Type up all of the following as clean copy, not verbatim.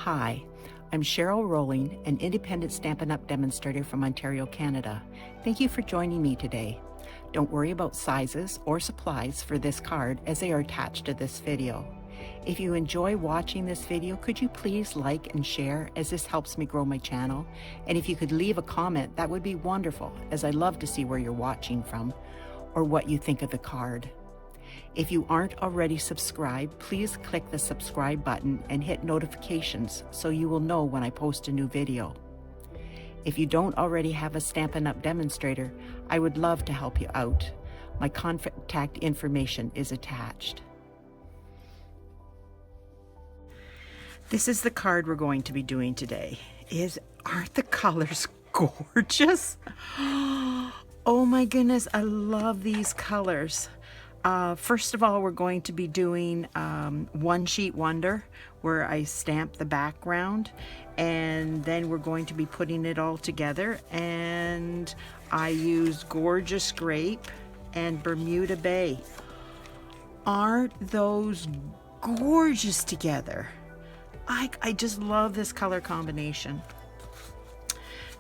Hi, I'm Cheryl Rowling, an independent Stampin' Up! Demonstrator from Ontario, Canada. Thank you for joining me today. Don't worry about sizes or supplies for this card as they are attached to this video. If you enjoy watching this video, could you please like and share, as this helps me grow my channel? And if you could leave a comment, that would be wonderful, as I love to see where you're watching from or what you think of the card. If you aren't already subscribed, please click the subscribe button and hit notifications so you will know when I post a new video. If you don't already have a Stampin' Up! Demonstrator, I would love to help you out. My contact information is attached. This is the card we're going to be doing today. Aren't the colors gorgeous? Oh my goodness, I love these colors. First of all, we're going to be doing One Sheet Wonder, where I stamp the background, and then we're going to be putting it all together, and I use Gorgeous Grape and Bermuda Bay. Aren't those gorgeous together? I just love this color combination.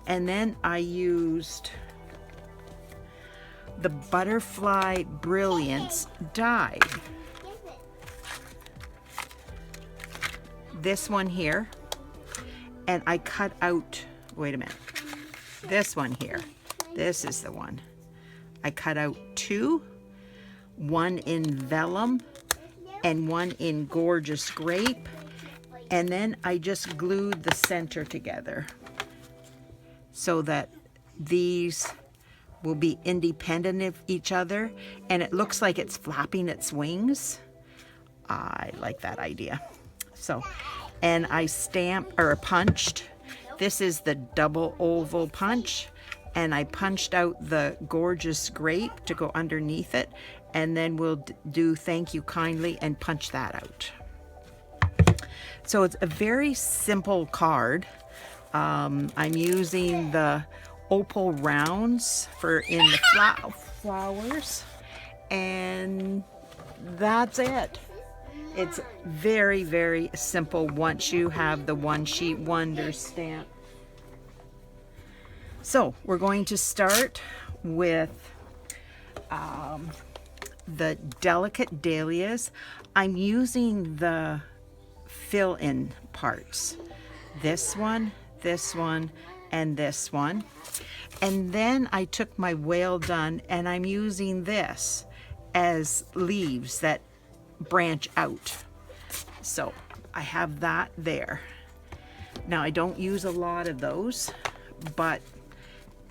And then I used the Butterfly Brilliance die. This one here, and I cut out, wait a minute, this one here, this is the one. I cut out two, one in Vellum and one in Gorgeous Grape, and then I just glued the center together so that these will be independent of each other, and it looks like it's flapping its wings. I like that idea. So, and I punched. This is the double oval punch, and I punched out the Gorgeous Grape to go underneath it, and then we'll do Thank You Kindly and punch that out. So it's a very simple card. I'm using the Opal Rounds in the flowers, and that's it. It's very, very simple once you have the One Sheet Wonder stamp. So we're going to start with the Delicate Dahlias. I'm using the fill-in parts. This one, and this one. And then I took my Whale Done, and I'm using this as leaves that branch out. So I have that there. Now I don't use a lot of those, but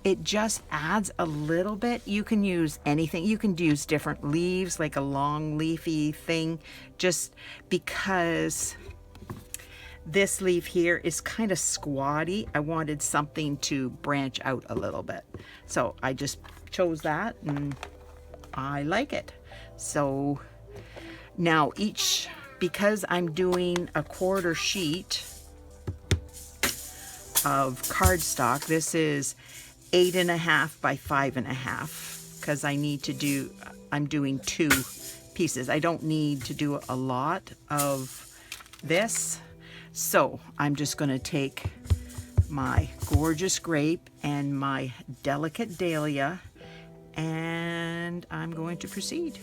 it just adds a little bit. You can use anything. You can use different leaves, like a long leafy thing, just because this leaf here is kind of squatty. I wanted something to branch out a little bit. So I just chose that, and I like it. So now because I'm doing a quarter sheet of cardstock, this is 8.5 by 5.5, because I'm doing 2 pieces. I don't need to do a lot of this. So I'm just going to take my Gorgeous Grape and my Delicate Dahlia, and I'm going to proceed.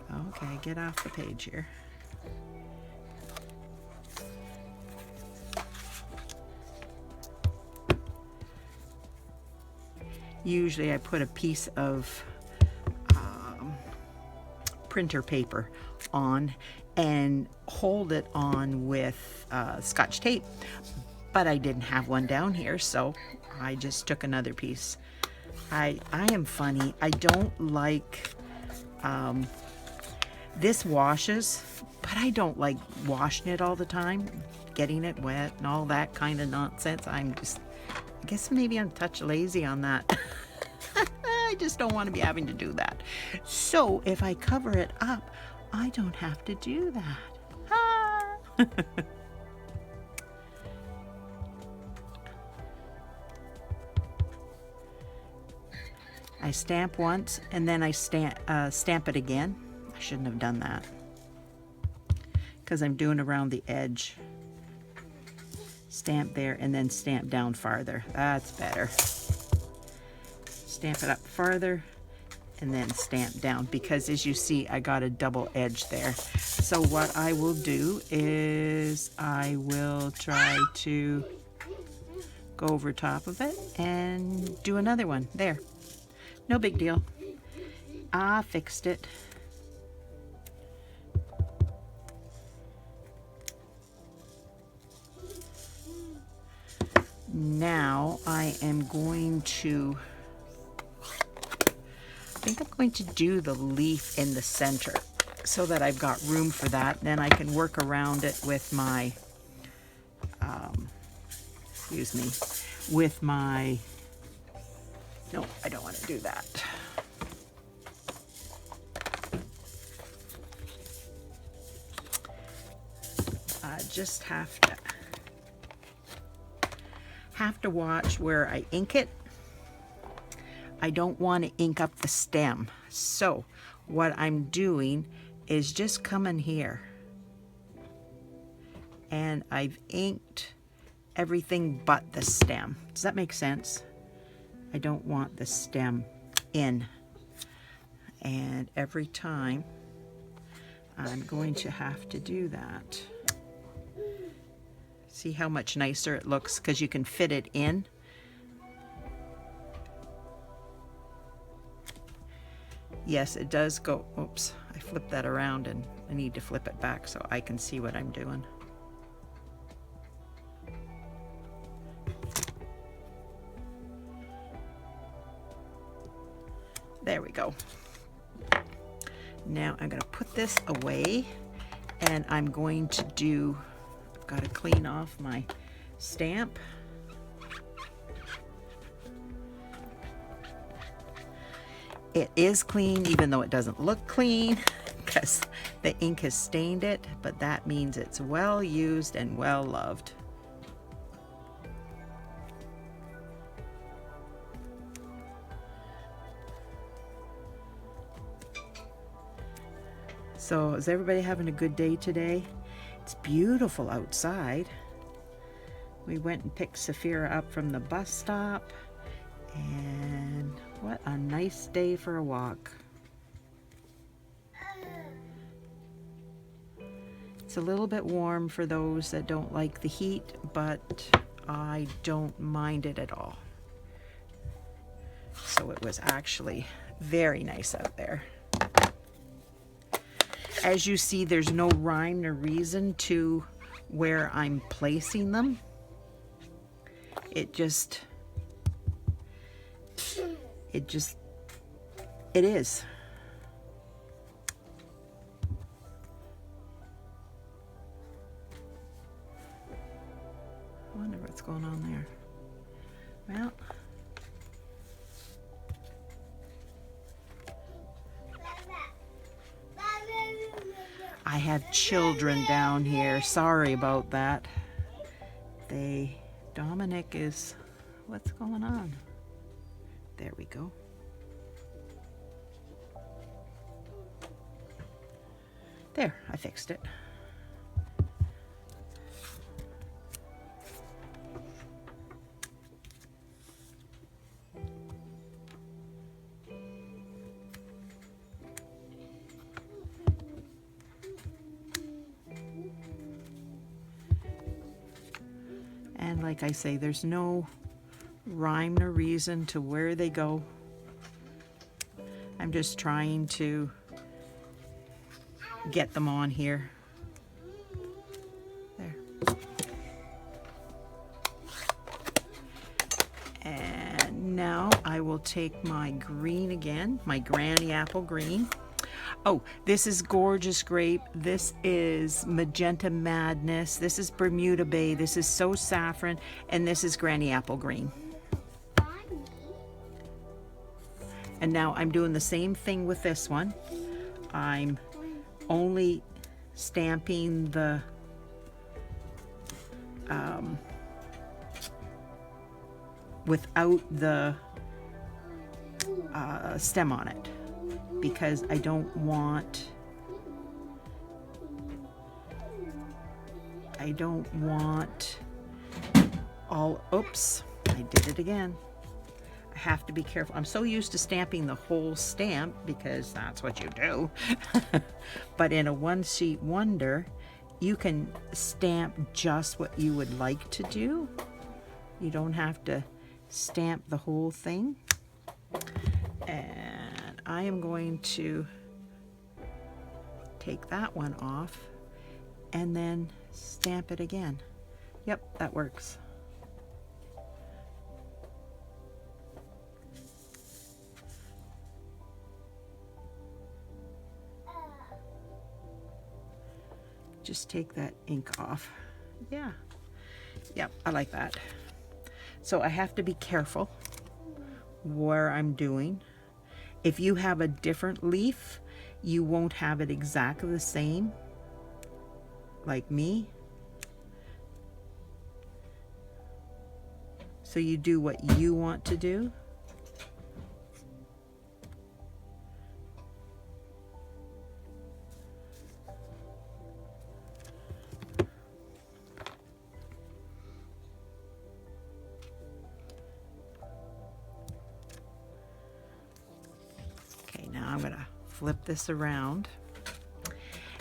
Okay, get off the page here. Usually I put a piece of printer paper on and hold it on with Scotch tape, but I didn't have one down here, so I just took another piece. I am funny. I don't like this washes, but I don't like washing it all the time, getting it wet and all that kind of nonsense. I guess maybe I'm a touch lazy on that. I just don't want to be having to do that. So if I cover it up, I don't have to do that. Ah. I stamp once and then I stamp it again. I shouldn't have done that because I'm doing around the edge. Stamp there and then stamp down farther. That's better. Stamp it up farther and then stamp down, because as you see I got a double edge there. So what I will do is I will try to go over top of it and do another one there. No big deal. I fixed it. Now I am going to, I think I'm going to do the leaf in the center so that I've got room for that. Then I can work around it with my, excuse me, with my, no, I don't want to do that. I just have to watch where I ink it. I don't want to ink up the stem. So what I'm doing is just coming here. And I've inked everything but the stem. Does that make sense? I don't want the stem in. And every time I'm going to have to do that. See how much nicer it looks because you can fit it in. Yes, it does go, oops, I flipped that around and I need to flip it back so I can see what I'm doing. There we go. Now I'm going to put this away and I'm going to do, I've got to clean off my stamp. It is clean even though it doesn't look clean because the ink has stained it, but that means it's well used and well loved. So is everybody having a good day today? It's beautiful outside. We went and picked Saphira up from the bus stop, and what a nice day for a walk. It's a little bit warm for those that don't like the heat, but I don't mind it at all. So it was actually very nice out there. As you see, there's no rhyme or reason to where I'm placing them. It is. I wonder what's going on there. Well, I have children down here. Sorry about that. Dominic is, what's going on? There we go. There, I fixed it. And like I say, there's no rhyme nor reason to where they go. I'm just trying to get them on here. There. And now I will take my green again, my Granny Apple Green. Oh, this is Gorgeous Grape. This is Magenta Madness. This is Bermuda Bay. This is So Saffron. And this is Granny Apple Green. And now I'm doing the same thing with this one. I'm only stamping the without the stem on it, because I don't want all, oops, I did it again. I have to be careful. I'm so used to stamping the whole stamp because that's what you do. But in a one sheet wonder, you can stamp just what you would like to do. You don't have to stamp the whole thing. And I am going to take that one off and then stamp it again. Yep, that works. Just take that ink off. Yeah. Yep, I like that. So I have to be careful where I'm doing. If you have a different leaf, you won't have it exactly the same like me. So you do what you want to do. I'm going to flip this around,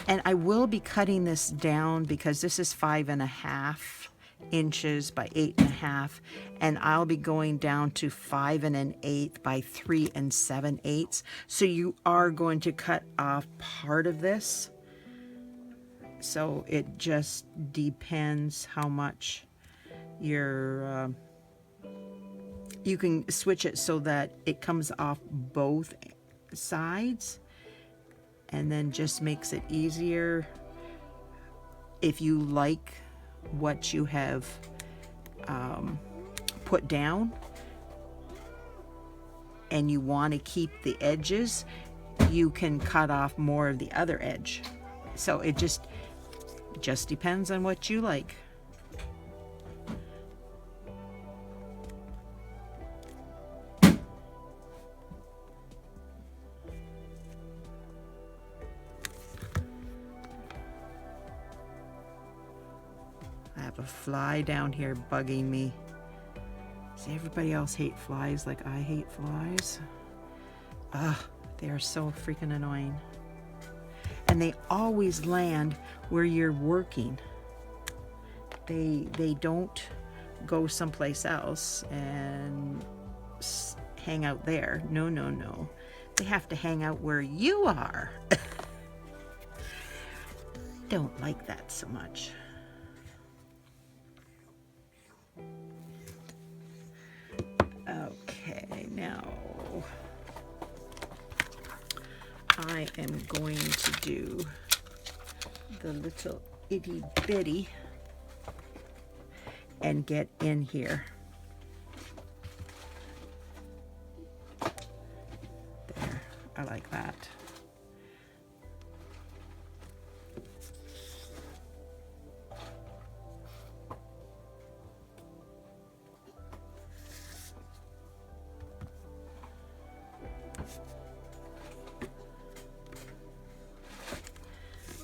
and I will be cutting this down because this is 5.5 inches by 8.5, and I'll be going down to 5 1/8 by 3 7/8. So you are going to cut off part of this. So it just depends how much you can switch it so that it comes off both sides, and then just makes it easier if you like what you have put down and you want to keep the edges, you can cut off more of the other edge. So it just depends on what you like. A fly down here bugging me. See, everybody else hate flies like I hate flies. They are so freaking annoying. And they always land where you're working. They don't go someplace else and hang out there. No, no, no. They have to hang out where you are. Don't like that so much. Okay, now I am going to do the little itty bitty and get in here. There, I like that.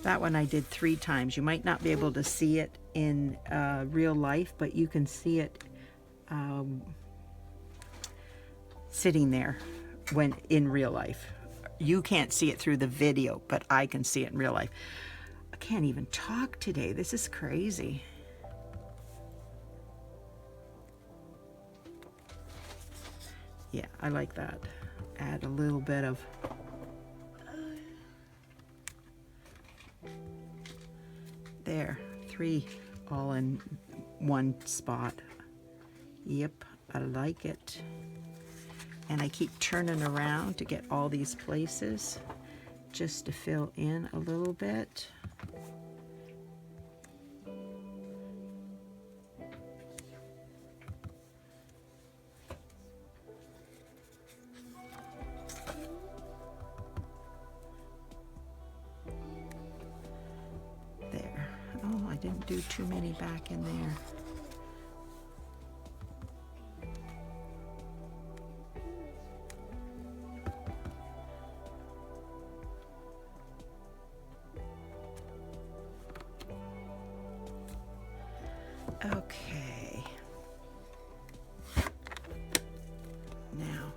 That one I did 3 times. You might not be able to see it in real life, but you can see it sitting there when in real life. You can't see it through the video, but I can see it in real life. I can't even talk today. This is crazy. Yeah, I like that. Add a little bit of there, 3 all in one spot. Yep, I like it. And I keep turning around to get all these places just to fill in a little bit. Didn't do too many back in there. Okay. Now,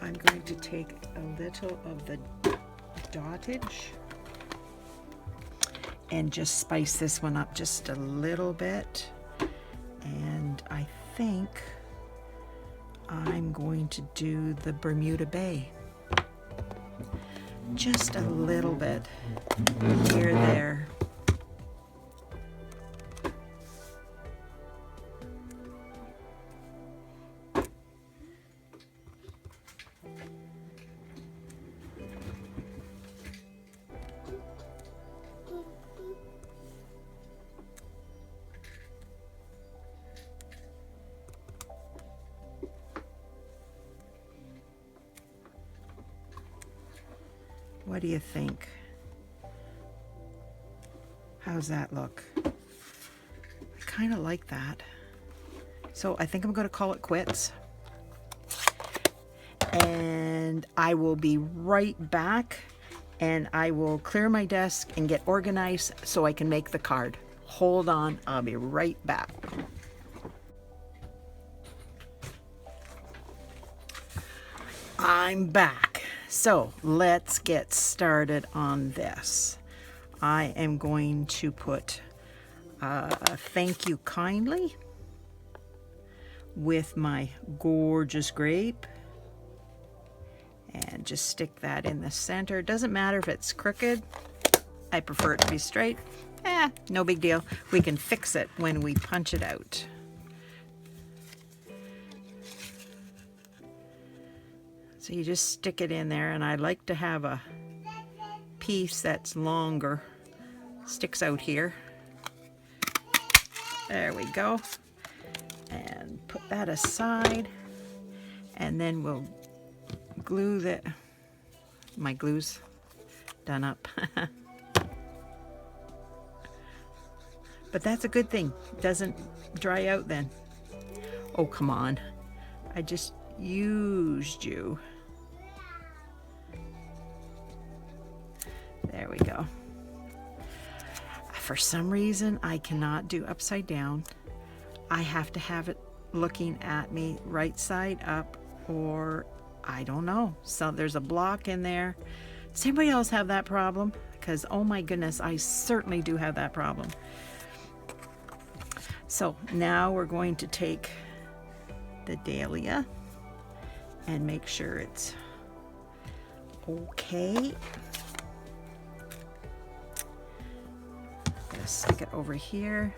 I'm going to take a little of the dottage and just spice this one up just a little bit. And I think I'm going to do the Bermuda Bay. Just a little bit here, there. What do you think? How's that look? I kind of like that. So I think I'm going to call it quits. And I will be right back, and I will clear my desk and get organized so I can make the card. Hold on, I'll be right back. I'm back. So let's get started on this. I am going to put thank you kindly with my gorgeous grape, and just stick that in the center. Doesn't matter if it's crooked. I prefer it to be straight. No big deal. We can fix it when we punch it out. So you just stick it in there, and I like to have a piece that's longer. Sticks out here. There we go. And put that aside. And then we'll glue that. My glue's done up. But that's a good thing. It doesn't dry out then. Oh, come on. I just used you. There we go. For some reason, I cannot do upside down. I have to have it looking at me right side up, or I don't know. So there's a block in there. Does anybody else have that problem? Because, oh my goodness, I certainly do have that problem. So now we're going to take the Dahlia and make sure it's okay. Gonna stick it over here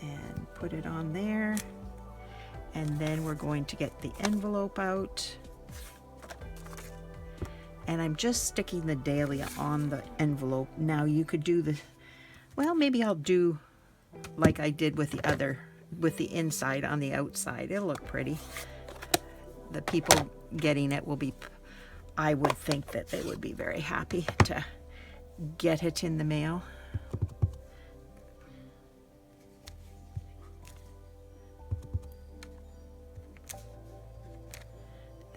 and put it on there, and then we're going to get the envelope out, and I'm just sticking the Dahlia on the envelope. Now you could do the, well, maybe I'll do like I did with the other, with the inside on the outside. It'll look pretty. The people getting it will be, I would think that they would be very happy to get it in the mail.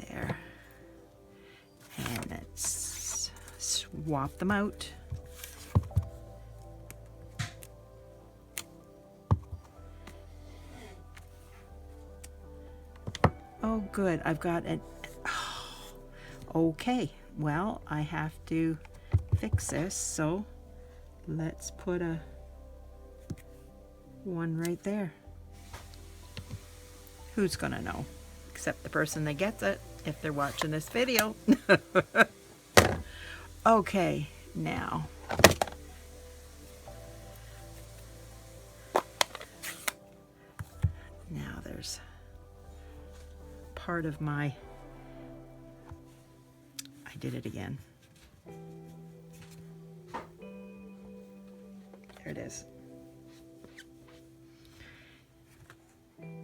There. And let's swap them out. Oh, good. I've got an... Oh, okay. Well, I have to fix this, so let's put a one right there. Who's gonna know? Except the person that gets it, if they're watching this video. Okay, now. Now there's part of my, I did it again. There it is.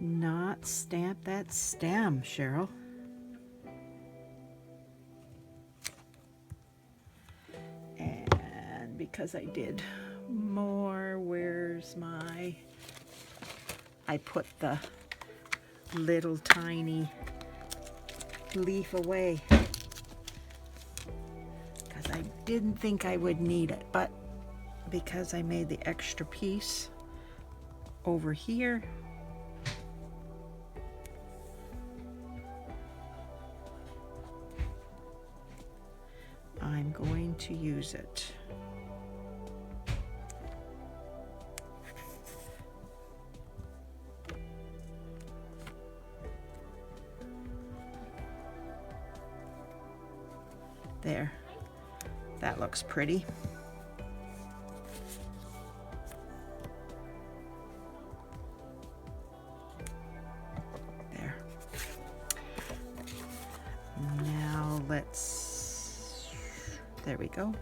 Not stamp that stem, Cheryl. And because I did more, where's my, I put the little tiny leaf away. I didn't think I would need it, but because I made the extra piece over here, I'm going to use it. There, that looks pretty. There. Now there we go.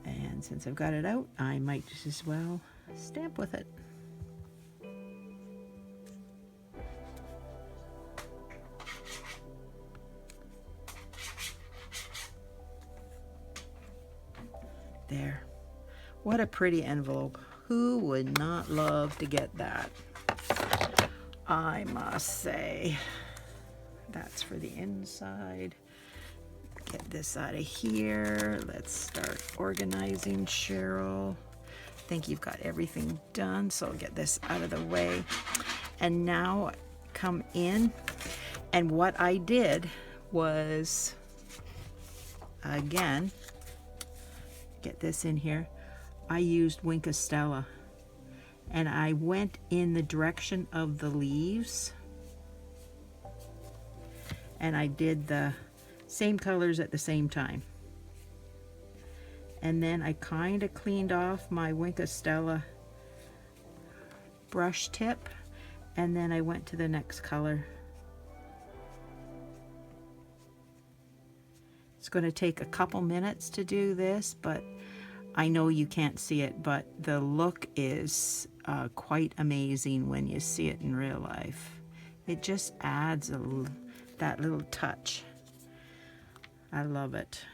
And since I've got it out, I might just as well stamp with it. There. What a pretty envelope. Who would not love to get that? I must say. That's for the inside. Get this out of here. Let's start organizing, Cheryl. I think you've got everything done, so I'll get this out of the way. And now come in, and what I did was, again, get this in here. I used Stella, and I went in the direction of the leaves, and I did the same colors at the same time. And then I kind of cleaned off my Stella brush tip, and then I went to the next color. It's going to take a couple minutes to do this, but I know you can't see it, but the look is quite amazing when you see it in real life. It just adds that little touch. I love it.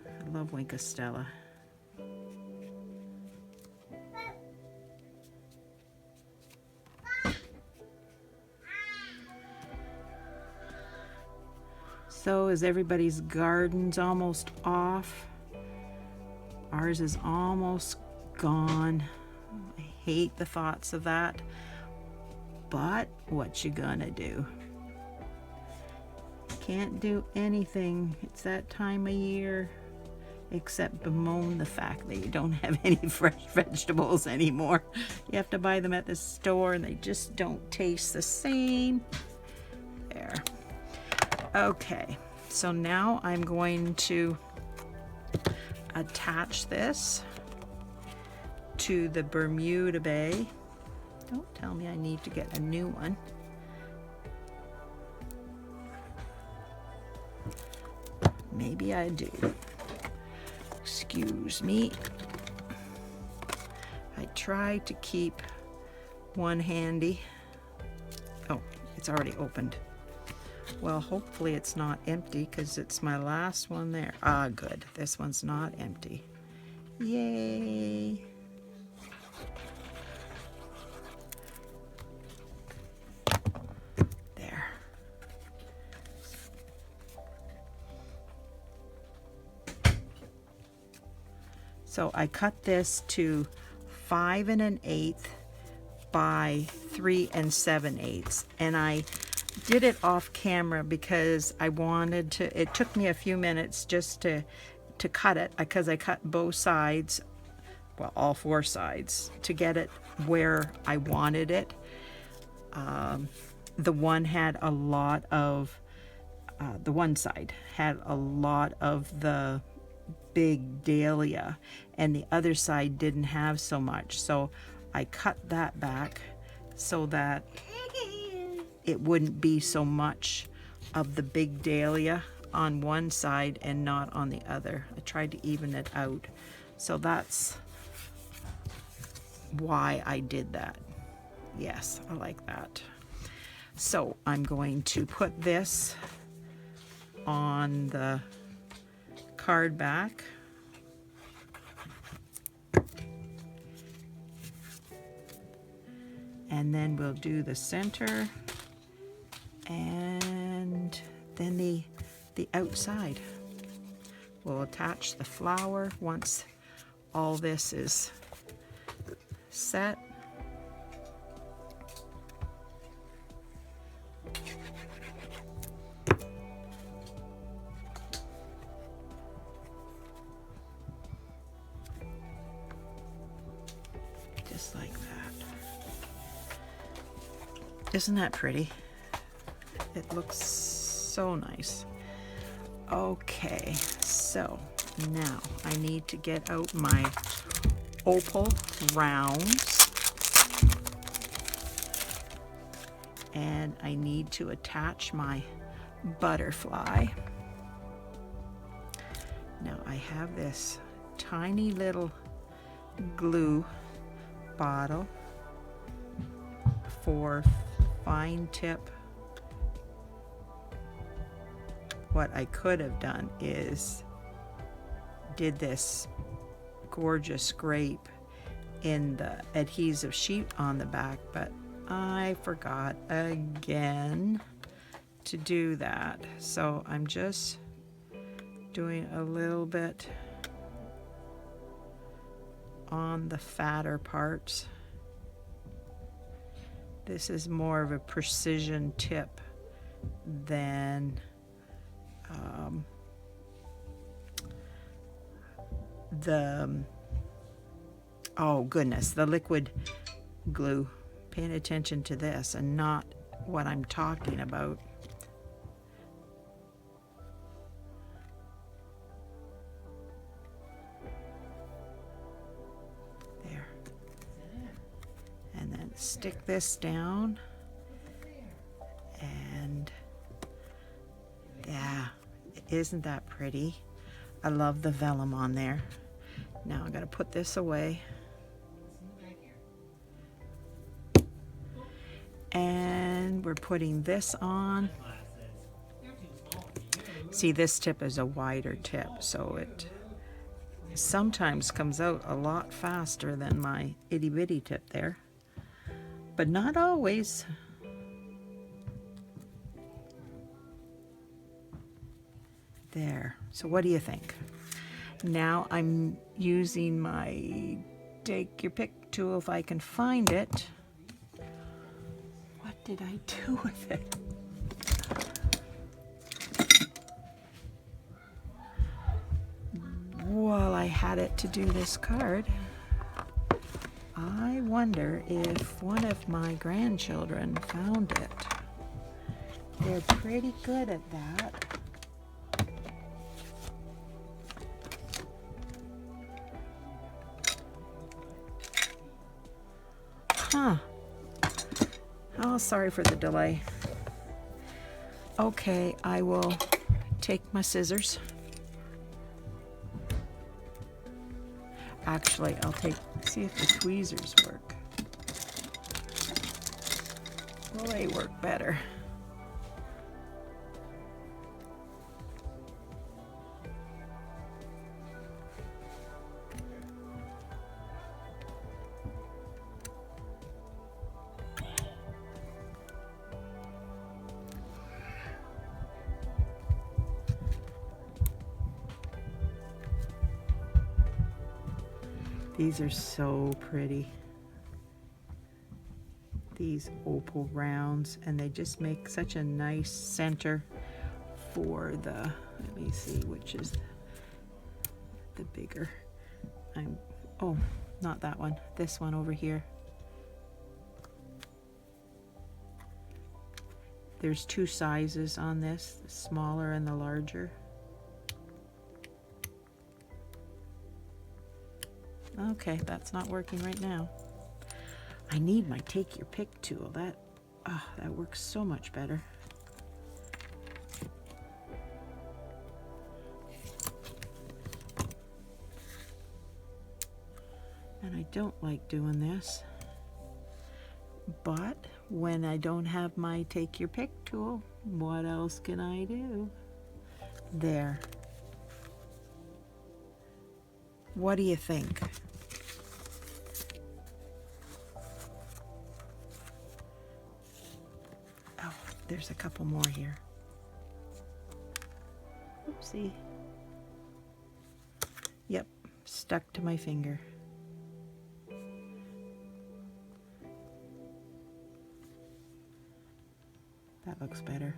I love Stella. So is everybody's gardens almost off? Ours is almost gone. I hate the thoughts of that, but what you gonna do? Can't do anything. It's that time of year, except bemoan the fact that you don't have any fresh vegetables anymore. You have to buy them at the store, and they just don't taste the same. There. Okay, so now I'm going to attach this to the Bermuda Bay. Don't tell me I need to get a new one. Maybe I do. Excuse me. I try to keep one handy. Oh, it's already opened. Well, hopefully it's not empty, because it's my last one there. Ah, good. This one's not empty. Yay! There. So I cut this to 5 1/8 by 3 7/8, and I did it off camera because I wanted to. It took me a few minutes just to cut it, because I cut both sides, well, all 4 sides, to get it where I wanted it. The one had a lot of the one side had a lot of the big dahlia, and the other side didn't have so much, so I cut that back so that it wouldn't be so much of the big dahlia on one side and not on the other. I tried to even it out, so that's why I did that. Yes, I like that. So I'm going to put this on the card back, And then we'll do the center and then the outside. We'll attach the flower once all this is set. Just like that. Isn't that pretty? It looks so nice. Okay, so now I need to get out my Opal Rounds, and I need to attach my butterfly. Now I have this tiny little glue bottle for fine tip. What I could have done is did this gorgeous grape in the adhesive sheet on the back, but I forgot again to do that. So I'm just doing a little bit on the fatter parts. This is more of a precision tip than oh goodness, the liquid glue. Paying attention to this and not what I'm talking about. There. And then stick this down. And yeah, isn't that pretty? I love the vellum on there. Now I'm going to put this away. And we're putting this on. See, this tip is a wider tip, so it sometimes comes out a lot faster than my itty bitty tip there, but not always. There. So what do you think? Now I'm using my take your pick tool if I can find it. What did I do with it? Well, I had it to do this card. I wonder if one of my grandchildren found it. They're pretty good at that. Huh. Oh, sorry for the delay. Okay, I will take my scissors. Actually, I'll see if the tweezers work. Well, they work better. These are so pretty. These Opal Rounds, and they just make such a nice center for the, let me see which is the bigger. Oh, not that one, this one over here. There's two sizes on this, the smaller and the larger. Okay, that's not working right now. I need my take your pick tool. That works so much better. And I don't like doing this. But when I don't have my take your pick tool, what else can I do? There. What do you think? there's a couple more here. Oopsie. Yep, stuck to my finger. That looks better.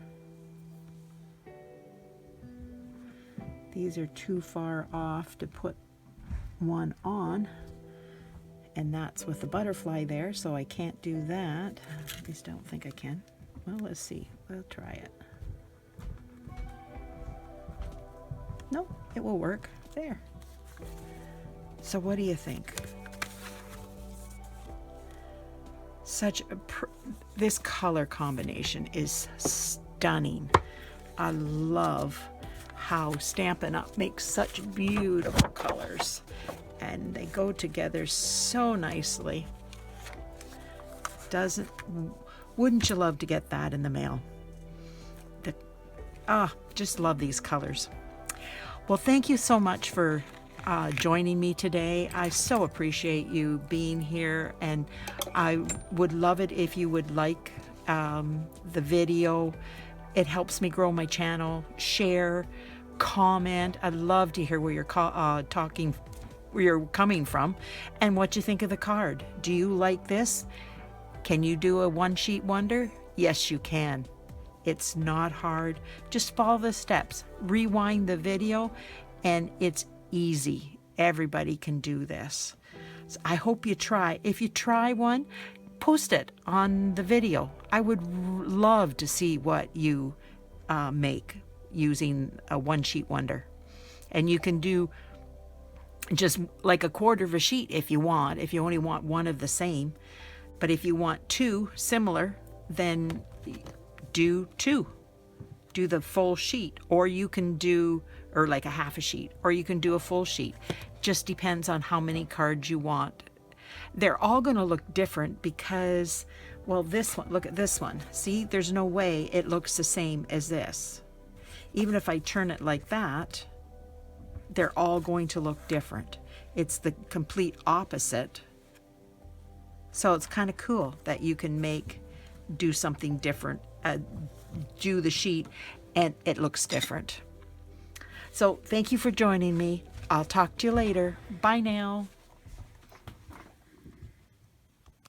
These are too far off to put one on, and that's with the butterfly there, so I can't do that. At least I don't think I can. Well, let's see. We'll try it. No, it will work. There. So what do you think? This color combination is stunning. I love how Stampin' Up! Makes such beautiful colors, and they go together so nicely. Wouldn't you love to get that in the mail? Just love these colors. Well, thank you so much for joining me today. I so appreciate you being here, and I would love it if you would like the video. It helps me grow my channel. Share, comment. I'd love to hear where you're where you're coming from and what you think of the card. Do you like this? Can you do a one-sheet wonder? Yes, you can. It's not hard. Just follow the steps. Rewind the video, and it's easy. Everybody can do this. So I hope you try. If you try one, post it on the video. I would love to see what you make using a one-sheet wonder. And you can do just like a quarter of a sheet if you want, if you only want one of the same. But if you want two similar, then do two. Do the full sheet, or you can do, or like a half a sheet, or you can do a full sheet. Just depends on how many cards you want. They're all going to look different because, well, this one, look at this one. See, there's no way it looks the same as this. Even if I turn it like that, they're all going to look different. It's the complete opposite. So it's kind of cool that you can do something different, do the sheet, and it looks different. So thank you for joining me. I'll talk to you later. Bye now.